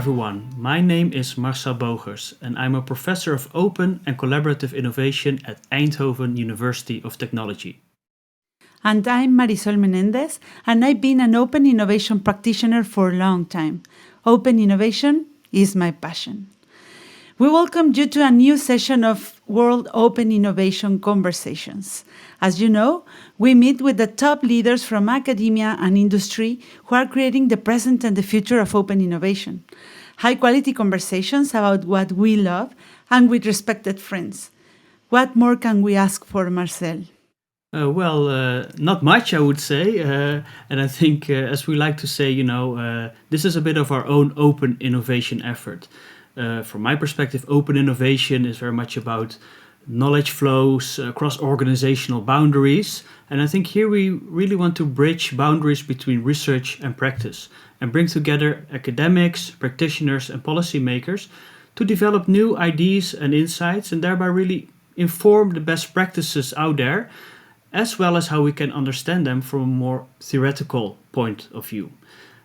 everyone, my name is Marcel Bogers and I'm a professor of open and collaborative innovation at Eindhoven University of Technology. And I'm Marisol Menendez, and I've been an open innovation practitioner for a long time. Open innovation is my passion. We welcome you to a new session of World Open Innovation Conversations. As you know, we meet with the top leaders from academia and industry who are creating the present and the future of open innovation. High-quality conversations about what we love and with respected friends. What more can we ask for, Marcel? Not much, I would say. And I think, as we like to say, this is a bit of our own open innovation effort. From my perspective, open innovation is very much about knowledge flows across organizational boundaries. And I think here we really want to bridge boundaries between research and practice and bring together academics, practitioners, and policymakers to develop new ideas and insights and thereby really inform the best practices out there, as well as how we can understand them from a more theoretical point of view.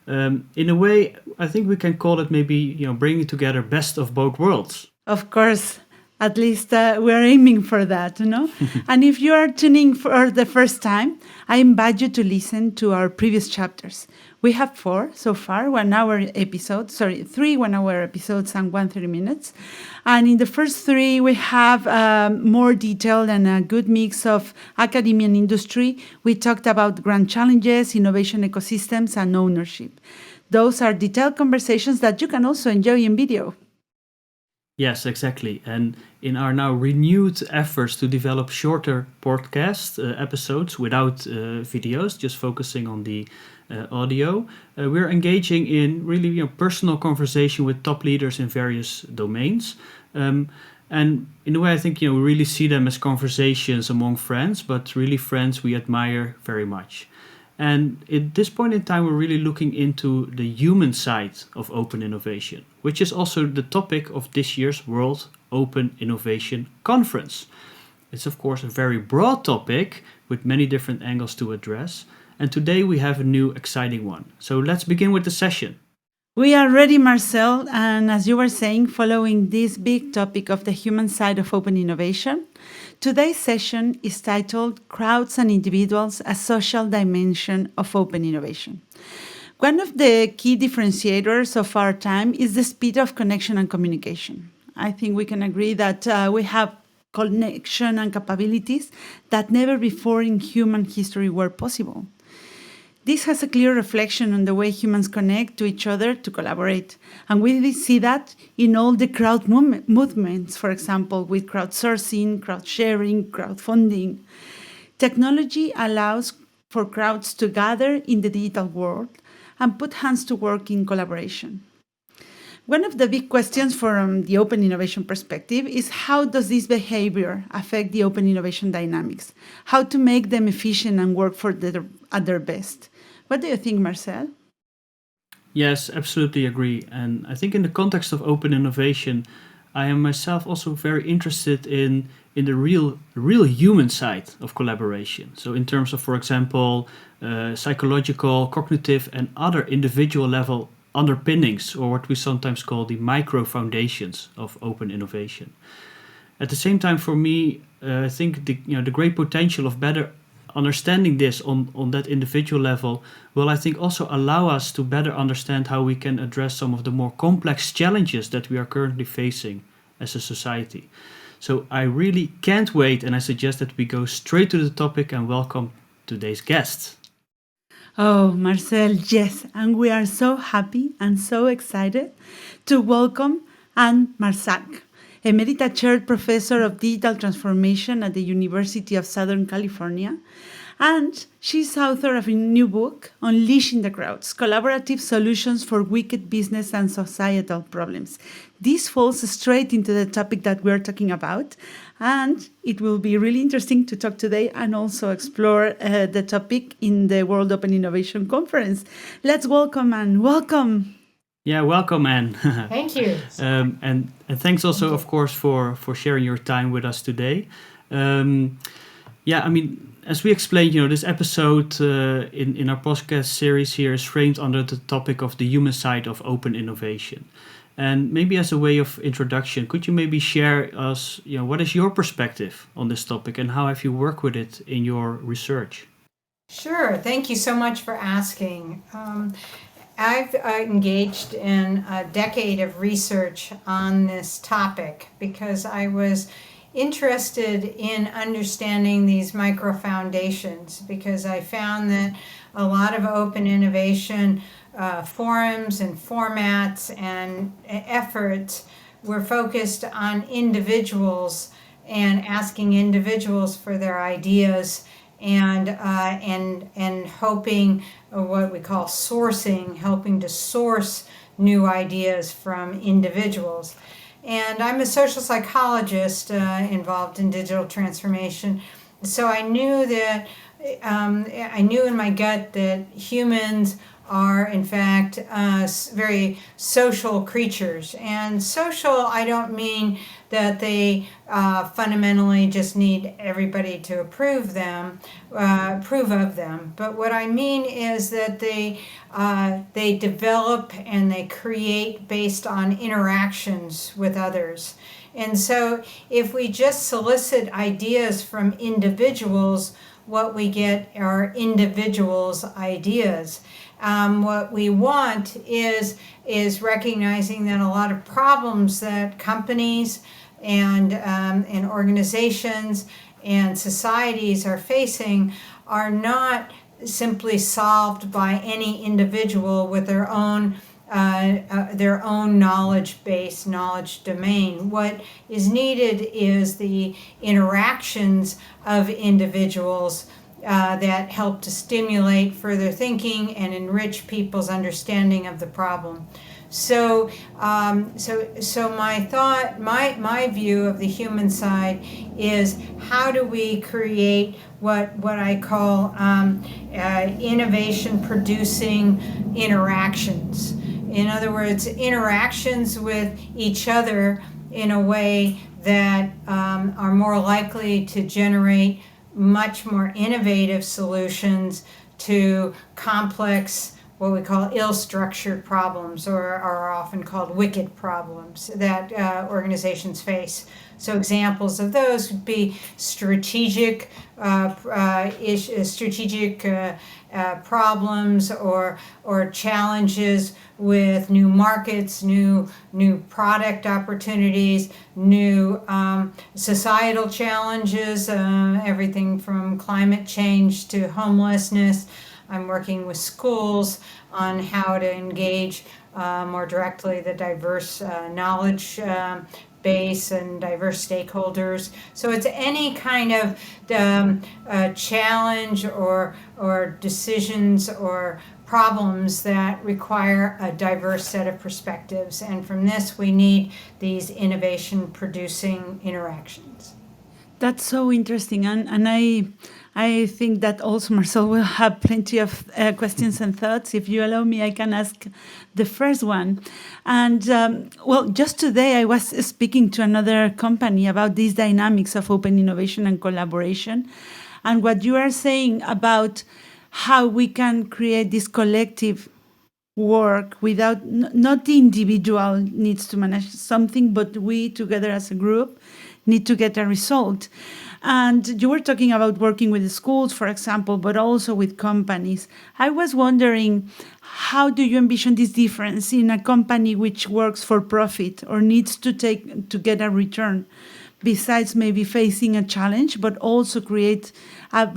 In a way, I think we can call it maybe, bringing together best of both worlds. Of course, at least we're aiming for that, And if you are tuning for the first time, I invite you to listen to our previous chapters. We have 4 so far, 3 1-hour episodes and 1 30 minutes. And in the first 3, we have more detail and a good mix of academia and industry. We talked about grand challenges, innovation ecosystems, and ownership. Those are detailed conversations that you can also enjoy in video. Yes, exactly. And in our now renewed efforts to develop shorter podcast episodes without videos, just focusing on the audio, we're engaging in really personal conversation with top leaders in various domains. And in a way, I think we really see them as conversations among friends, but really friends we admire very much. And at this point in time, we're really looking into the human side of open innovation, which is also the topic of this year's World Open Innovation Conference. It's, of course, a very broad topic with many different angles to address. And today we have a new exciting one. So let's begin with the session. We are ready, Marcel. And as you were saying, following this big topic of the human side of open innovation, today's session is titled Crowds and Individuals, a Social Dimension of Open Innovation. One of the key differentiators of our time is the speed of connection and communication. I think we can agree that we have connection and capabilities that never before in human history were possible. This has a clear reflection on the way humans connect to each other to collaborate. And we see that in all the crowd movements, for example, with crowdsourcing, crowd-sharing, crowdfunding. Technology allows for crowds to gather in the digital world and put hands to work in collaboration. One of the big questions from the open innovation perspective is how does this behavior affect the open innovation dynamics? How to make them efficient and work at their best? What do you think, Marcel? Yes, absolutely agree. And I think in the context of open innovation, I am myself also very interested in the real human side of collaboration. So in terms of, for example, psychological, cognitive, and other individual level underpinnings, or what we sometimes call the micro foundations of open innovation. At the same time, for me, I think the great potential of better understanding this on that individual level will, I think, also allow us to better understand how we can address some of the more complex challenges that we are currently facing as a society. So I really can't wait, and I suggest that we go straight to the topic and welcome today's guest. Oh, Marcel, yes, and we are so happy and so excited to welcome Ann Majchrzak, Emerita Chair Professor of Digital Transformation at the University of Southern California, and she's author of a new book, Unleashing the Crowds, Collaborative Solutions for Wicked Business and Societal Problems. This falls straight into the topic that we're talking about, and it will be really interesting to talk today and also explore the topic in the World Open Innovation Conference. Let's welcome Ann. Welcome. Yeah, welcome, Ann. Thank you. And thanks also, of course, for sharing your time with us today. Yeah, I mean, as we explained, this episode in our podcast series here is framed under the topic of the human side of open innovation. And maybe as a way of introduction, could you maybe share us, what is your perspective on this topic and how have you worked with it in your research? Sure. Thank you so much for asking. I've engaged in a decade of research on this topic because I was interested in understanding these micro foundations, because I found that a lot of open innovation forums and formats and efforts were focused on individuals and asking individuals for their ideas and hoping, what we call sourcing, helping to source new ideas from individuals. And I'm a social psychologist involved in digital transformation, so I knew that I knew in my gut that humans are in fact very social creatures. And social, I don't mean that they fundamentally just need everybody to approve of them, but what I mean is that they develop and they create based on interactions with others. And so if we just solicit ideas from individuals, what we get are individuals' ideas. What we want is recognizing that a lot of problems that companies and organizations and societies are facing are not simply solved by any individual with their own knowledge base, knowledge domain. What is needed is the interactions of individuals that help to stimulate further thinking and enrich people's understanding of the problem. So my view of the human side is, how do we create what I call innovation producing interactions? In other words, interactions with each other in a way that are more likely to generate much more innovative solutions to complex, what we call ill-structured problems, or are often called wicked problems that organizations face. So examples of those would be strategic problems or challenges with new markets, new product opportunities, new societal challenges, everything from climate change to homelessness. I'm working with schools on how to engage more directly the diverse knowledge base and diverse stakeholders. So it's any kind of challenge or decisions or problems that require a diverse set of perspectives. And from this, we need these innovation-producing interactions. That's so interesting, and I think that also Marcel will have plenty of questions and thoughts. If you allow me, I can ask the first one. And just today I was speaking to another company about these dynamics of open innovation and collaboration, and what you are saying about how we can create this collective work without, not the individual needs to manage something, but we together as a group need to get a result. And you were talking about working with the schools, for example, but also with companies. I was wondering, how do you envision this difference in a company which works for profit or needs to get a return, besides maybe facing a challenge, but also create a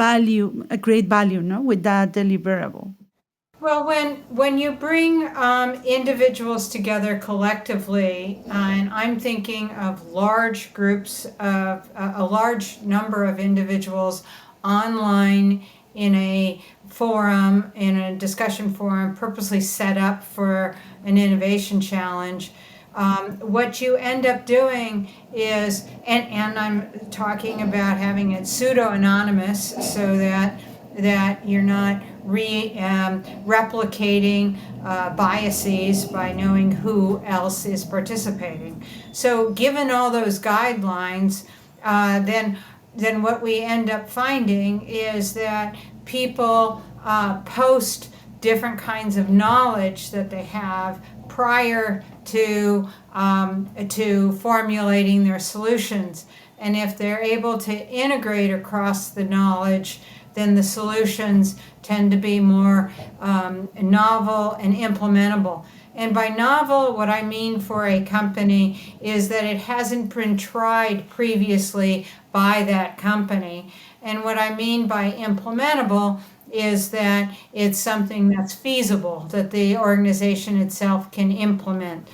great value, no, with that deliverable? Well, when you bring individuals together collectively, and I'm thinking of large groups of a large number of individuals online in a forum, in a discussion forum purposely set up for an innovation challenge, what you end up doing is, and I'm talking about having it pseudo-anonymous so that you're not replicating biases by knowing who else is participating. So given all those guidelines, then then what we end up finding is that people post different kinds of knowledge that they have prior to formulating their solutions. And if they're able to integrate across the knowledge, then the solutions tend to be more novel and implementable. And by novel, what I mean for a company is that it hasn't been tried previously by that company. And what I mean by implementable is that it's something that's feasible, that the organization itself can implement.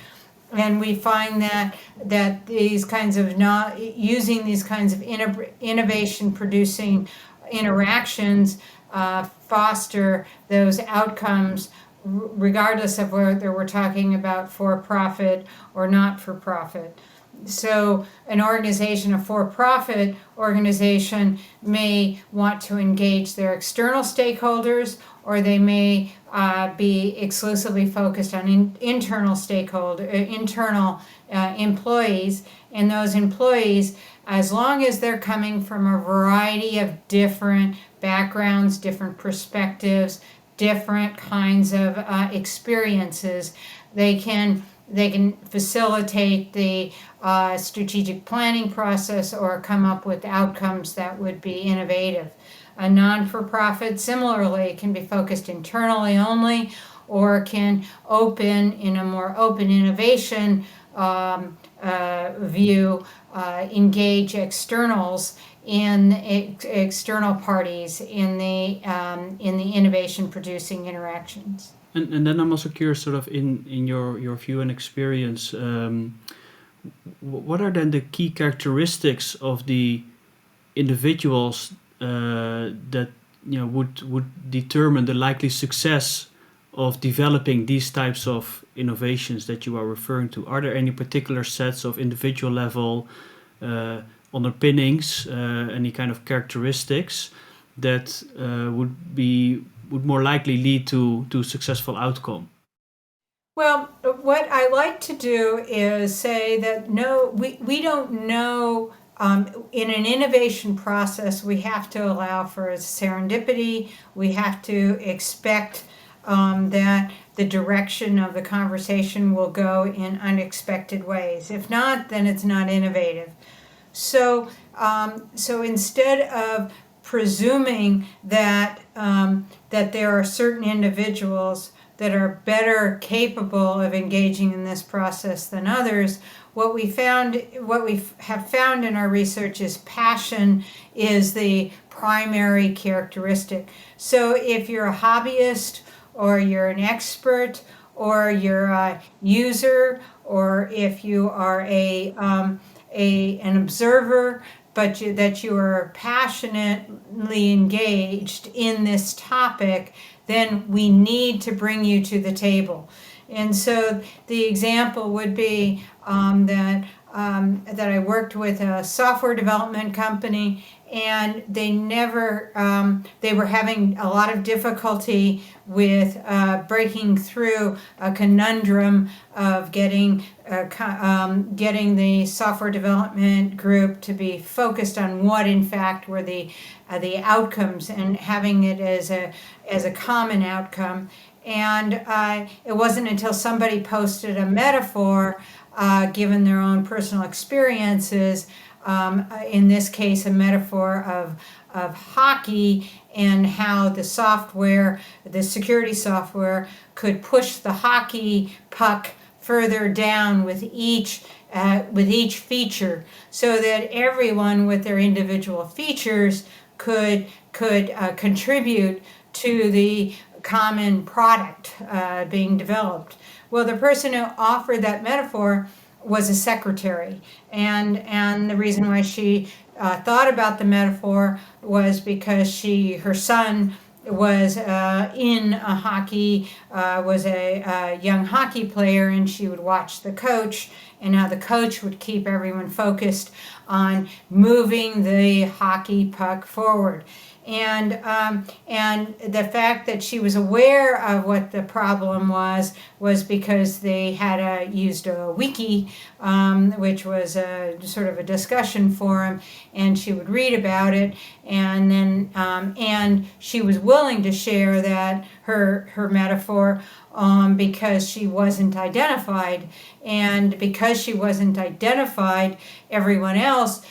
And we find that these kinds of using these kinds of innovation producing interactions foster those outcomes, regardless of whether we're talking about for-profit or not-for-profit. So an organization, a for-profit organization, may want to engage their external stakeholders, or they may be exclusively focused on internal employees. And those employees, as long as they're coming from a variety of different backgrounds, different perspectives, different kinds of experiences, they can facilitate the strategic planning process or come up with outcomes that would be innovative. A non-for-profit, similarly, can be focused internally only, or can in a more open innovation view, engage externals in external parties in the innovation producing interactions. And then I'm also curious, sort of in your view and experience, what are then the key characteristics of the individuals that would determine the likely success of developing these types of innovations that you are referring to? Are there any particular sets of individual level underpinnings, any kind of characteristics that would more likely lead to successful outcome? Well, what I like to do is say that we don't know. In an innovation process, we have to allow for serendipity. We have to expect that the direction of the conversation will go in unexpected ways. If not, then it's not innovative. So instead of presuming that there are certain individuals that are better capable of engaging in this process than others, what we have found in our research is passion is the primary characteristic. So if you're a hobbyist, or you're an expert, or you're a user, or if you are an observer, but that you are passionately engaged in this topic, then we need to bring you to the table. And so the example would be that I worked with a software development company, and they were having a lot of difficulty with breaking through a conundrum of getting the software development group to be focused on what in fact were the outcomes, and having it as a common outcome. And it wasn't until somebody posted a metaphor, given their own personal experiences, in this case a metaphor of hockey, and how the security software could push the hockey puck further down with each feature, so that everyone with their individual features could contribute to the common product being developed. Well, the person who offered that metaphor was a secretary, and the reason why she thought about the metaphor was because her son was in a hockey, was a young hockey player, and she would watch the coach, and how the coach would keep everyone focused on moving the hockey puck forward. And the fact that she was aware of what the problem was because they had used a wiki which was a sort of a discussion forum, and she would read about it, and then and she was willing to share that her metaphor because she wasn't identified, and because she wasn't identified, everyone else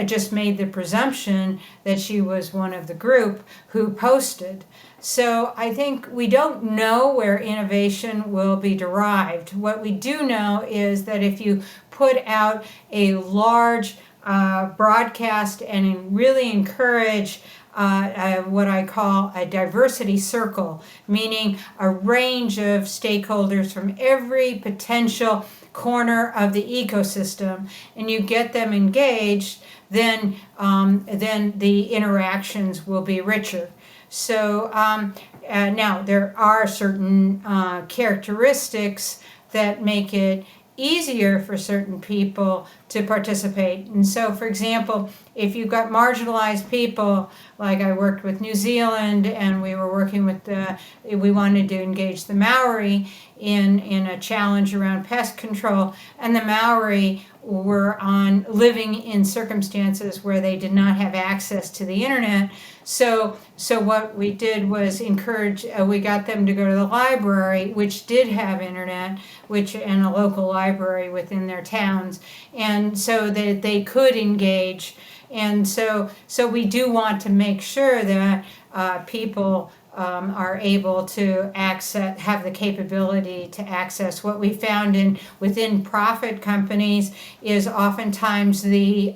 just made the presumption that she was one of the group who posted. So I think we don't know where innovation will be derived. What we do know is that if you put out a large broadcast and really encourage what I call a diversity circle, meaning a range of stakeholders from every potential corner of the ecosystem, and you get them engaged, then the interactions will be richer. So now there are certain characteristics that make it easier for certain people to participate. And so, for example, if you've got marginalized people, like I worked with New Zealand, and we were working with we wanted to engage the Maori in a challenge around pest control, and the Maori were living in circumstances where they did not have access to the internet. So what we did was encourage, we got them to go to the library, which did have internet, and a local library within their towns, and so that they could engage. And so we do want to make sure that people are able to have the capability to access. What we found within profit companies is oftentimes the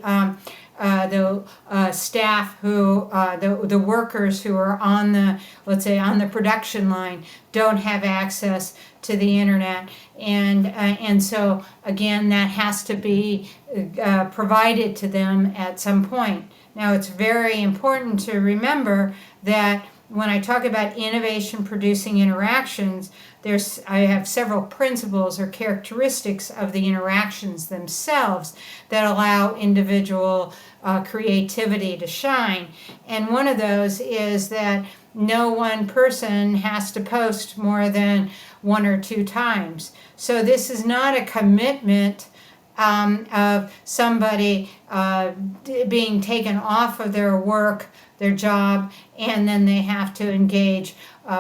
staff who the workers who are on the production line don't have access to the internet, and so again that has to be provided to them at some point. Now it's very important to remember that when I talk about innovation producing interactions, I have several principles or characteristics of the interactions themselves that allow individual creativity to shine. And one of those is that no one person has to post more than 1 or 2 times. So this is not a commitment of somebody being taken off of their work, their job, and then they have to engage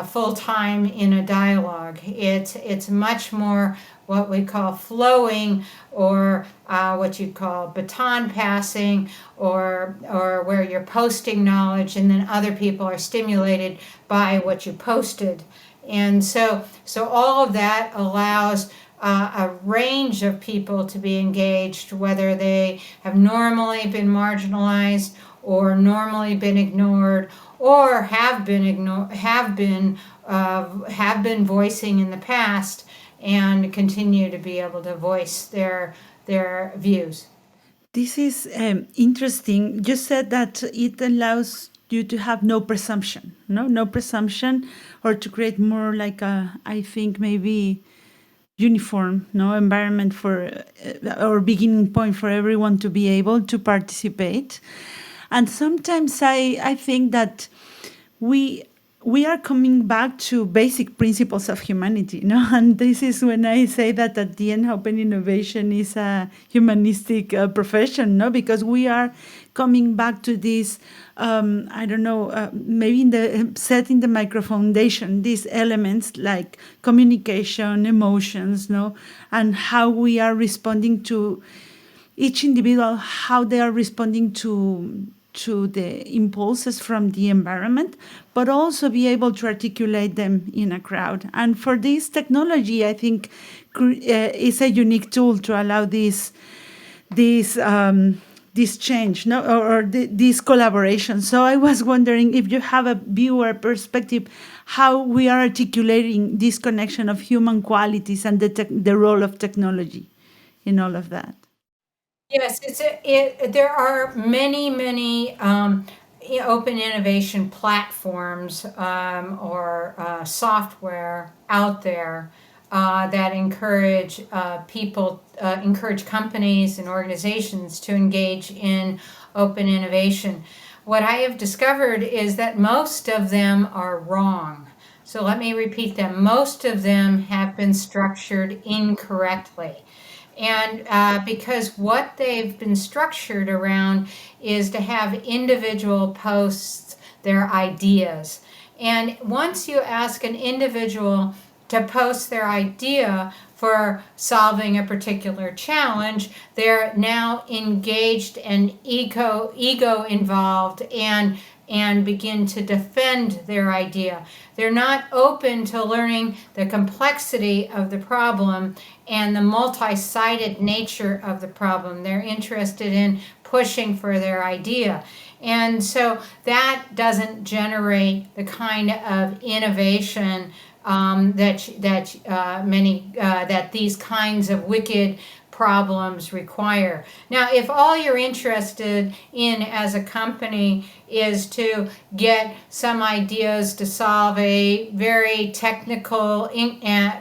full time in a dialogue. It's much more what we call flowing, or what you call baton passing, or where you're posting knowledge and then other people are stimulated by what you posted. And so all of that allows a range of people to be engaged, whether they have normally been marginalized or normally been ignored, or have been voicing in the past and continue to be able to voice their views. This is interesting. You said that it allows you to have no presumption, or to create more like I think maybe uniform environment or beginning point for everyone to be able to participate. And sometimes I think that we are coming back to basic principles of humanity, and this is when I say that at the end open innovation is a humanistic profession, because we are coming back to this maybe setting the micro foundation, these elements like communication, emotions, and how we are responding to each individual, how they are responding to the impulses from the environment, but also be able to articulate them in a crowd. And for this, technology, I think, is a unique tool to allow this change, or this collaboration. So I was wondering if you have a viewer perspective, how we are articulating this connection of human qualities and the role of technology in all of that. Yes, there are many open innovation platforms or software out there that encourage encourage companies and organizations to engage in open innovation. What I have discovered is that most of them are wrong. So let me repeat them. Most of them have been structured incorrectly. And because what they've been structured around is to have individual posts their ideas. And once you ask an individual to post their idea for solving a particular challenge, they're now engaged and ego involved and begin to defend their idea. They're not open to learning the complexity of the problem and the multi-sided nature of the problem. They're interested in pushing for their idea. And so that doesn't generate the kind of innovation that these kinds of wicked problems require. Now, if all you're interested in as a company is to get some ideas to solve a very technical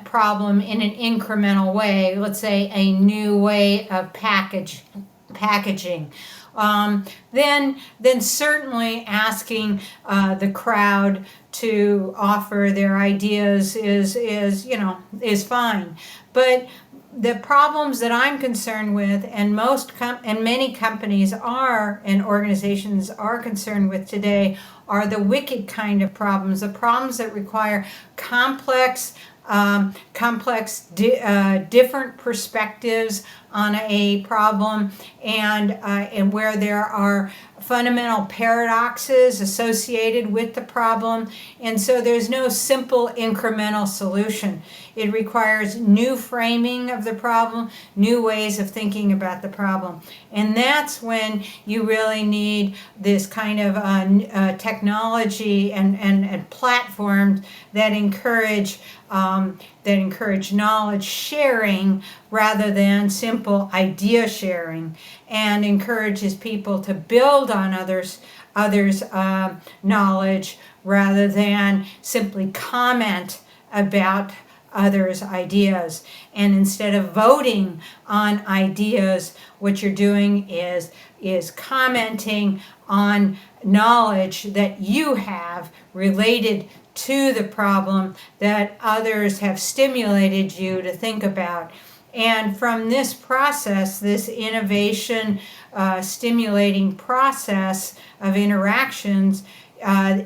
problem in an incremental way, let's say a new way of packaging, then certainly asking the crowd to offer their ideas is fine. But the problems that I'm concerned with, and many companies and organizations are concerned with today, are the wicked kind of problems, the problems that require complex, different perspectives on a problem, and where there are fundamental paradoxes associated with the problem. And so there's no simple incremental solution. It requires new framing of the problem, new ways of thinking about the problem. And that's when you really need this kind of technology and platforms that encourage knowledge sharing rather than simple idea sharing, and encourages people to build on others' knowledge rather than simply comment about others' ideas. And instead of voting on ideas, what you're doing is commenting on knowledge that you have related to the problem that others have stimulated you to think about. And from this process, this innovation stimulating process of interactions,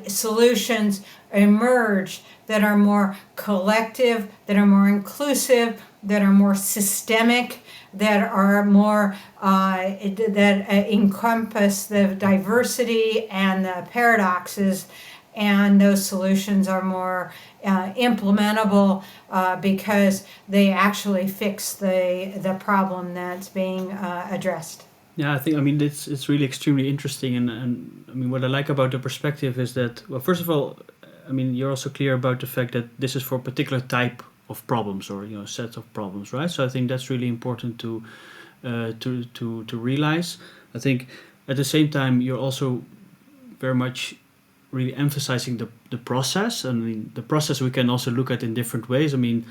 solutions emerge that are more collective, that are more inclusive, that are more systemic, that are more that encompass the diversity and the paradoxes, and those solutions are more implementable because they actually fix the problem that's being addressed. Yeah, I mean, it's really extremely interesting, and I mean, what I like about the perspective is that, well, first of all, I mean, you're also clear about the fact that this is for a particular type of problems or set of problems, right? So I think that's really important to realize. I think at the same time you're also very much really emphasizing the process. I mean, the process we can also look at in different ways. I mean,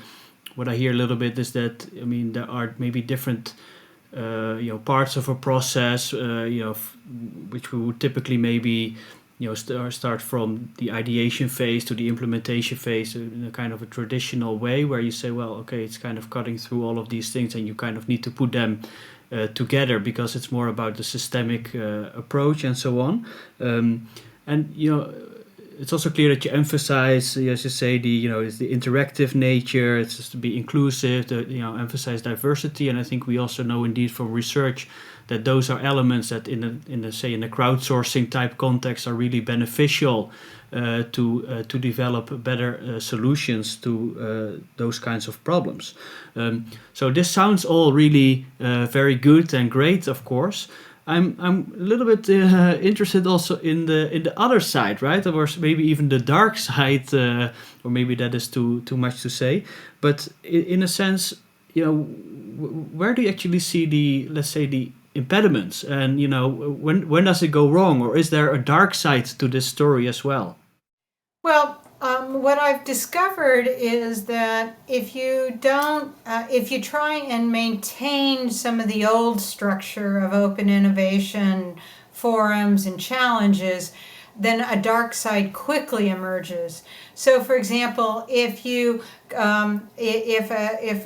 what I hear a little bit is that, I mean, there are maybe different parts of a process, which we would typically maybe start from the ideation phase to the implementation phase in a kind of a traditional way, where you say, well, okay, it's kind of cutting through all of these things, and you kind of need to put them together because it's more about the systemic approach and so on. And it's also clear that you emphasize, as you say, it's the interactive nature. It's just to be inclusive, to emphasize diversity. And I think we also know indeed from research that those are elements that in the crowdsourcing type context are really beneficial to develop better solutions to those kinds of problems. So this sounds all really very good and great, of course. I'm a little bit interested also in the other side, right? Or maybe even the dark side, or maybe that is too much to say. But in a sense, where do you actually see the impediments, and when does it go wrong, or is there a dark side to this story as well? Well, what I've discovered is that if you try and maintain some of the old structure of open innovation, forums, and challenges, then a dark side quickly emerges. So, for example, if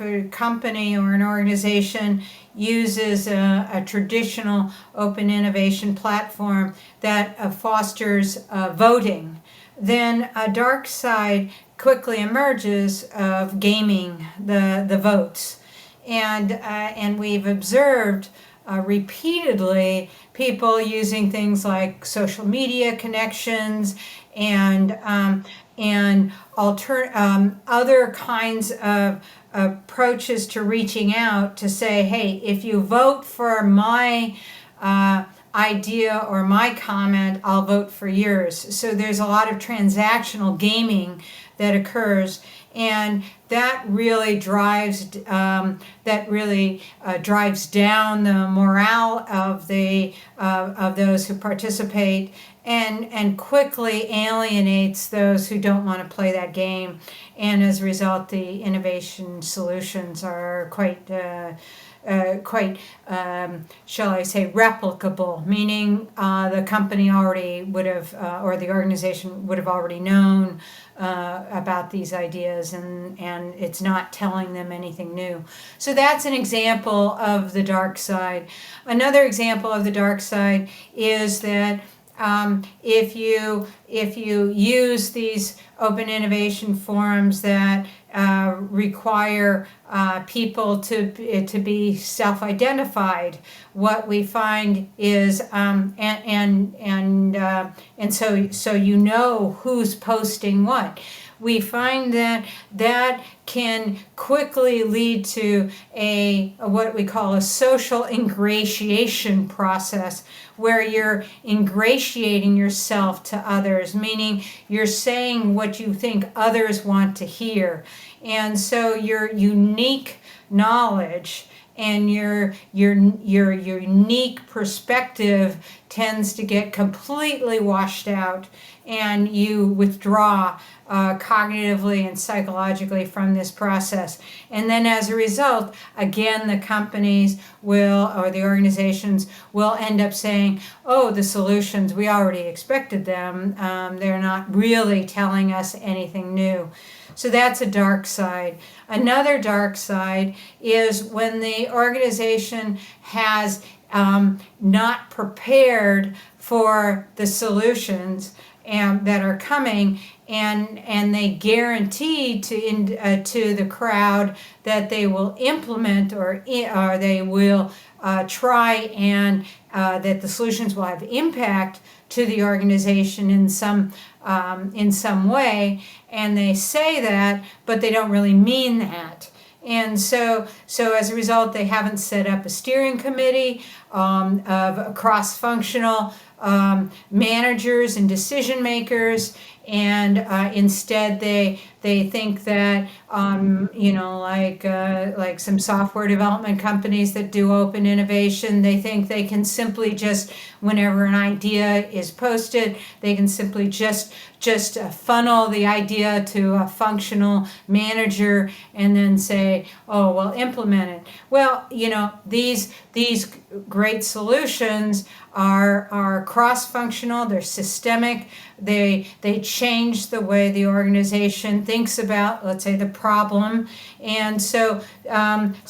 a company or an organization uses a traditional open innovation platform that fosters voting, then a dark side quickly emerges of gaming the votes. And we've observed repeatedly people using things like social media connections and other kinds of approaches to reaching out to say, hey, if you vote for my idea or my comment, I'll vote for yours. So there's a lot of transactional gaming that occurs, and that really drives down the morale of those who participate, and quickly alienates those who don't want to play that game. And as a result, the innovation solutions are quite shall I say, replicable, meaning the company already would have, or the organization would have already known about these ideas, and it's not telling them anything new. So that's an example of the dark side. Another example of the dark side is that if you use these open innovation forums that require people to be self-identified, what we find is so you know who's posting what. We find that can quickly lead to a what we call a social ingratiation process, where you're ingratiating yourself to others, meaning you're saying what you think others want to hear. And so your unique knowledge and your unique perspective tends to get completely washed out, and you withdraw cognitively and psychologically from this process. And then as a result, again, the companies or the organizations will end up saying, oh, the solutions, we already expected them. They're not really telling us anything new. So that's a dark side. Another dark side is when the organization has not prepared for the solutions that are coming, and they guarantee to the crowd that they will implement or they will try and that the solutions will have impact to the organization in some way, and they say that, but they don't really mean that. And so as a result, they haven't set up a steering committee of cross-functional managers and decision makers, and instead they think that like some software development companies that do open innovation, they think they can simply just, whenever an idea is posted, they can simply just funnel the idea to a functional manager and then say, oh, well, implement it. Well, these great solutions are cross-functional, they're systemic, they change the way the organization thinks about, let's say, the problem, and so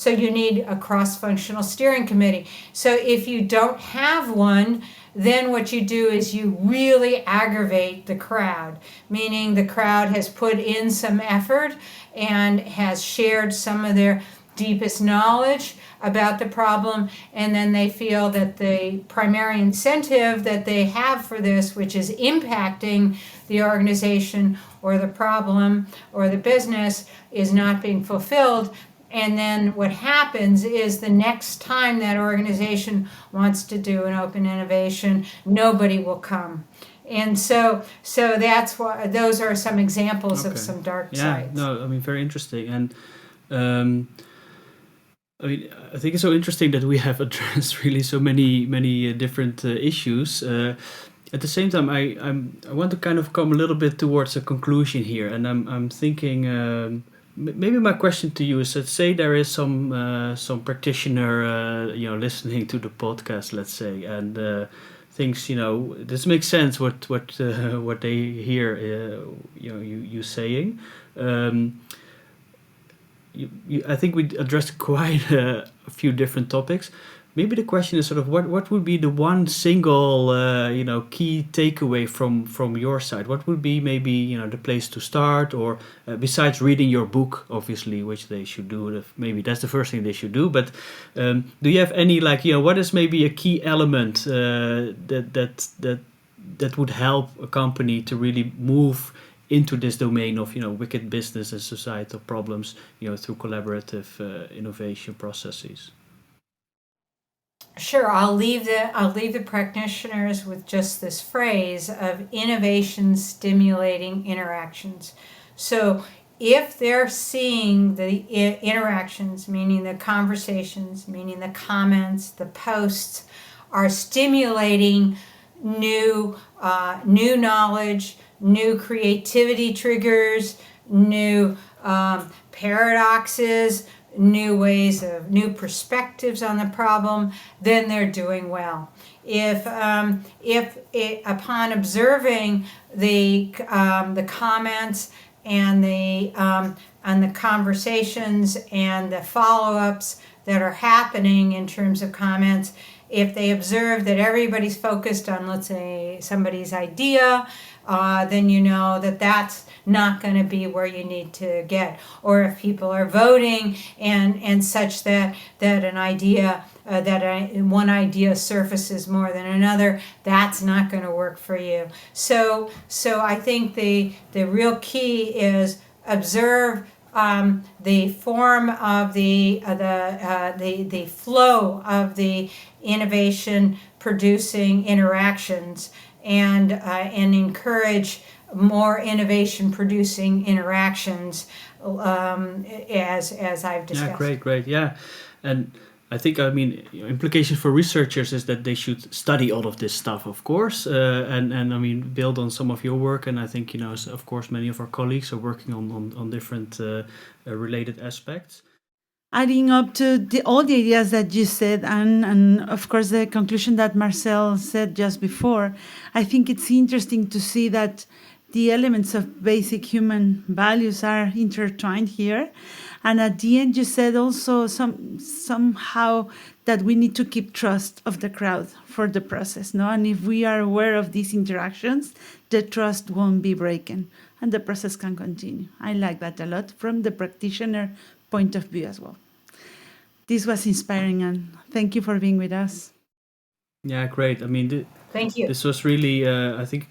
you need a cross-functional steering committee. So if you don't have one, then what you do is you really aggravate the crowd, meaning the crowd has put in some effort and has shared some of their deepest knowledge about the problem, and then they feel that the primary incentive that they have for this, which is impacting the organization or the problem or the business, is not being fulfilled. And then what happens is the next time that organization wants to do an open innovation, nobody will come. And so that's why those are some examples of some dark sides. Very interesting. And I think it's so interesting that we have addressed really so many different issues. At the same time, I want to kind of come a little bit towards a conclusion here, and I'm thinking maybe my question to you is that, say there is some practitioner listening to the podcast, let's say, and things, this makes sense what they hear, you saying. I think we addressed quite a few different topics. Maybe the question is sort of what would be the one single key takeaway from your side? What would be maybe the place to start, or besides reading your book, obviously, which they should do. Maybe that's the first thing they should do. But do you have any what is maybe a key element that would help a company to really move into this domain of wicked business and societal problems through collaborative innovation processes? Sure, I'll leave the practitioners with just this phrase of innovation stimulating interactions. So if they're seeing the interactions, meaning the conversations, meaning the comments, the posts, are stimulating new knowledge, new creativity triggers, new paradoxes, new perspectives on the problem, then they're doing well. If upon observing the comments and the conversations and the follow-ups that are happening in terms of comments, if they observe that everybody's focused on, let's say, somebody's idea, then you know that that's not going to be where you need to get. Or if people are voting and such that an idea, one idea surfaces more than another, that's not going to work for you. So I think the real key is observe the form of the flow of the innovation producing interactions, and encourage more innovation producing interactions, as I've discussed. Yeah, great. Yeah. And I think, implication for researchers is that they should study all of this stuff, of course, and build on some of your work. And I think, of course, many of our colleagues are working on different related aspects. Adding up to all the ideas that you said, and of course the conclusion that Marcel said just before, I think it's interesting to see that the elements of basic human values are intertwined here. And at the end, you said also somehow that we need to keep trust of the crowd for the process, no? And if we are aware of these interactions, the trust won't be broken and the process can continue. I like that a lot from the practitioner point of view as well. This was inspiring, and thank you for being with us. Yeah, great. Thank you. This was really, I think,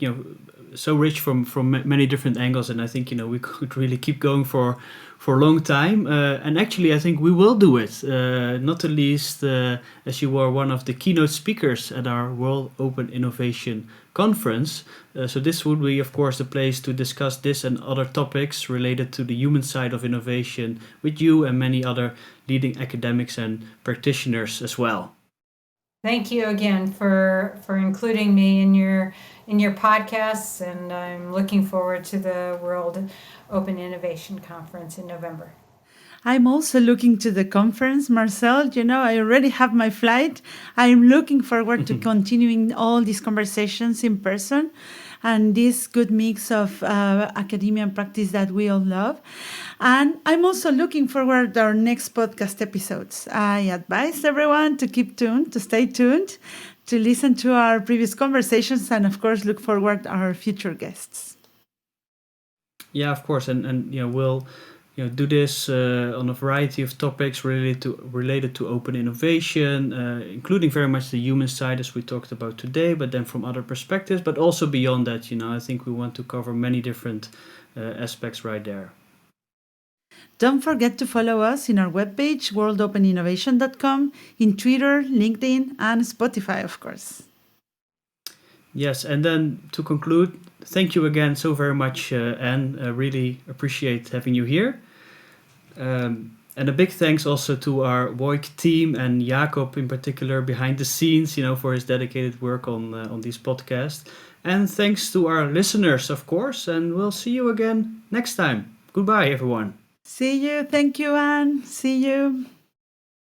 so rich from many different angles, and I think we could really keep going for a long time. And actually, I think we will do it. Not the least, as you were one of the keynote speakers at our World Open Innovation Conference. So this would be, of course, the place to discuss this and other topics related to the human side of innovation with you and many other leading academics and practitioners as well. Thank you again for including me in your podcasts, and I'm looking forward to the World Open Innovation Conference in November. I'm also looking to the conference, Marcel. I already have my flight. I'm looking forward to continuing all these conversations in person and this good mix of academia and practice that we all love. And I'm also looking forward to our next podcast episodes. I advise everyone to keep tuned, to stay tuned, to listen to our previous conversations, and of course, look forward to our future guests. Yeah, of course. And we'll do this on a variety of topics related to open innovation, including very much the human side as we talked about today, but then from other perspectives, but also beyond that. I think we want to cover many different aspects right there. Don't forget to follow us in our webpage, worldopeninnovation.com, in Twitter, LinkedIn, and Spotify, of course. Yes, and then to conclude, thank you again so very much, Anne. Really appreciate having you here. And a big thanks also to our WOIC team and Jacob in particular behind the scenes, for his dedicated work on these podcasts. And thanks to our listeners, of course, and we'll see you again next time. Goodbye, everyone. See you. Thank you, Anne. See you.